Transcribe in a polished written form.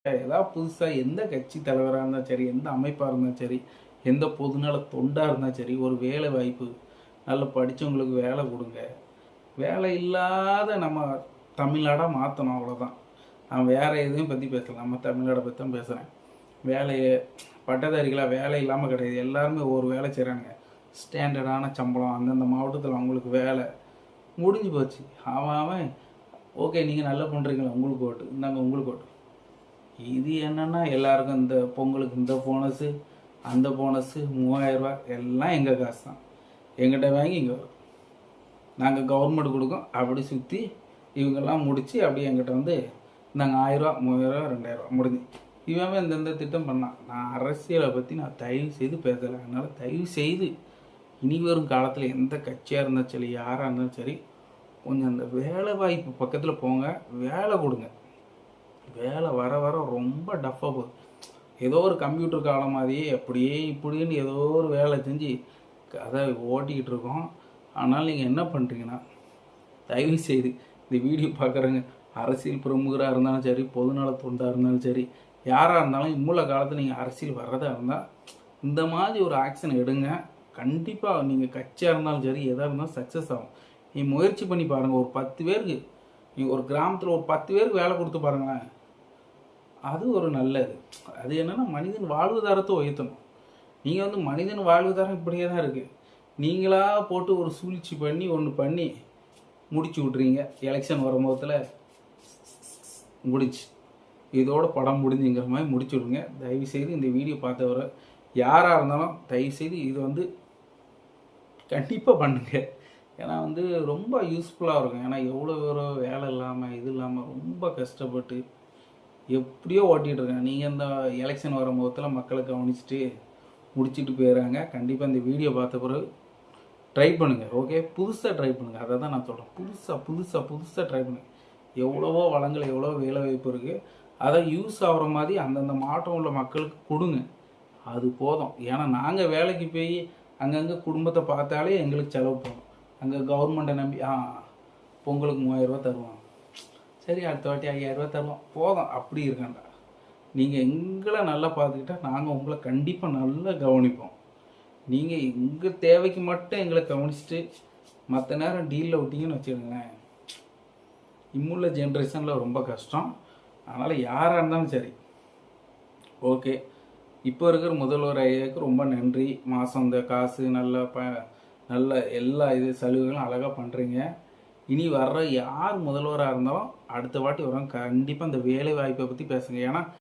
ஏதாவது புதுசாக எந்த கட்சி தலைவராக இருந்தாலும் சரி, எந்த அமைப்பாக இருந்தாலும் சரி, எந்த பொதுநல தொண்டாக இருந்தாலும் சரி, ஒரு வேலை வாய்ப்பு நல்ல படித்தவங்களுக்கு வேலை கொடுங்க. வேலை இல்லாத நம்ம தமிழ்நாடாக மாற்றணும், அவ்வளோதான். நான் வேறு எதையும் பற்றி பேசலை, நம்ம தமிழ்நாடை பற்றி தான் பேசுகிறேன். வேலையை பட்டதாரிகளாக வேலை இல்லாமல் கிடையாது, எல்லாருமே ஒரு வேலை செய்கிறாங்க. ஸ்டாண்டர்டான சம்பளம், அந்தந்த மாவட்டத்தில் அவங்களுக்கு வேலை முடிஞ்சு போச்சு. அவன் ஓகே நீங்கள் நல்லா பண்ணுறீங்களா, உங்களுக்கு ஓட்டு இந்தாங்க, உங்களுக்கு ஓட்டு. இது என்னென்னா எல்லாருக்கும் இந்த பொங்கலுக்கு இந்த போனஸு அந்த போனஸு 3000 எல்லாம் எங்கள் காசு தான். எங்கிட்ட வாங்கி இங்கே வரும், நாங்கள் கவர்மெண்ட் கொடுக்கோம். அப்படி சுற்றி இவங்கெல்லாம் முடித்து அப்படியே எங்கிட்ட வந்து நாங்கள் 1000 3000 2000 முடிஞ்சு. இவன் இந்தந்த திட்டம் பண்ணான். நான் அரசியலை பற்றி நான் தயவு செய்து பேசலை. அதனால் தயவு செய்து இனி வரும் காலத்தில் எந்த கட்சியாக இருந்தாலும் சரி, யாராக இருந்தாலும் சரி, கொஞ்சம் அந்த வேலை வாய்ப்பு பக்கத்தில் போங்க, வேலை கொடுங்க. வேலை வர வர ரொம்ப டஃப்பாக போகுது. ஏதோ ஒரு கம்ப்யூட்டர் காலம் மாதிரியே அப்படியே இப்படின்னு ஏதோ ஒரு வேலை செஞ்சு அதை ஓட்டிக்கிட்டு இருக்கோம். ஆனால் நீங்கள் என்ன பண்ணுறீங்கன்னா, தயவு செய்து இந்த வீடியோ பார்க்குறவங்க அரசியல் பிரமுகராக இருந்தாலும் சரி, பொதுநல தொண்டாக இருந்தாலும் சரி, யாராக இருந்தாலும் இம்முள்ள காலத்தில் நீங்கள் அரசியல் வர்றதா இருந்தால் இந்த மாதிரி ஒரு ஆக்ஷன் எடுங்க. கண்டிப்பாக நீங்கள் கட்சியாக இருந்தாலும் சரி, எதாக இருந்தாலும் சக்ஸஸ் ஆகும். நீ முயற்சி பண்ணி பாருங்கள். ஒரு 10 பேருக்கு, நீங்கள் ஒரு கிராமத்தில் ஒரு 10 பேருக்கு வேலை கொடுத்து பாருங்களேன், அது ஒரு நல்லது. அது என்னென்னா மனிதன் வாழ்வாதாரத்தை உயர்த்தணும். நீங்கள் வந்து மனிதன் வாழ்வாதாரம் இப்படியே தான் இருக்குது. நீங்களாக போட்டு ஒரு சூழ்ச்சி பண்ணி ஒன்று பண்ணி முடிச்சு விட்றீங்க. எலெக்ஷன் வரும்போதில் முடிச்சு இதோட படம் முடிஞ்சுங்கிற மாதிரி முடிச்சு விடுங்க. தயவுசெய்து இந்த வீடியோ பார்த்தவரை யாராக இருந்தாலும் தயவுசெய்து இது வந்து கண்டிப்பாக பண்ணுங்கள். ஏன்னா வந்து ரொம்ப யூஸ்ஃபுல்லாக இருக்கும். ஏன்னா எவ்வளோ வேலை இல்லாமல் இது இல்லாமல் ரொம்ப கஷ்டப்பட்டு எப்படியோ ஓட்டிகிட்டு இருக்காங்க. நீங்கள் இந்த எலெக்ஷன் வரும்போதில் மக்களை கவனிச்சுட்டு முடிச்சுட்டு போயிடுறாங்க. கண்டிப்பாக இந்த வீடியோ பார்த்த பிறகு ட்ரை பண்ணுங்கள். ஓகே, புதுசாக ட்ரை பண்ணுங்கள். அதை தான் நான் சொல்கிறேன். புதுசாக ட்ரை பண்ணுங்கள். எவ்வளவோ வளங்கள், எவ்வளோ வேலை வாய்ப்பு இருக்குது. அதை யூஸ் ஆகிற மாதிரி அந்தந்த மாவட்டம் உள்ள மக்களுக்கு கொடுங்க. அது போதும். ஏன்னா நாங்கள் வேலைக்கு போய் அங்கங்கே குடும்பத்தை பார்த்தாலே எங்களுக்கு செலவு போகும். அங்கே கவர்மெண்ட்டை நம்பி பொங்கலுக்கு 3000 தருவாங்க, சரி அடுத்த வாட்டி 5000 தருவோம், போதும். அப்படி இருக்காண்டா. நீங்கள் எங்களை நல்லா பார்த்துக்கிட்டா நாங்கள் உங்களை கண்டிப்பாக நல்லா கவனிப்போம். நீங்கள் எங்கள் தேவைக்கு மட்டும் எங்களை கவனிச்சுட்டு மற்ற நேரம் டீலில் விட்டீங்கன்னு வச்சுக்கோங்களேன், இம்முள்ள ஜென்ரேஷனில் ரொம்ப கஷ்டம். அதனால் யாராக இருந்தாலும் சரி, ஓகே. இப்போ இருக்கிற முதல்வர் ஐயாவுக்கு ரொம்ப நன்றி. மாதம் இந்த காசு நல்ல எல்லா இது சலுகைகளும் அழகாக பண்ணுறீங்க. இனி வர்ற யார் முதல்வராக இருந்தாலும் அடுத்த வாட்டி வரும் கண்டிப்பாக இந்த வேலை வாய்ப்பை பற்றி பேசுங்க. ஏன்னா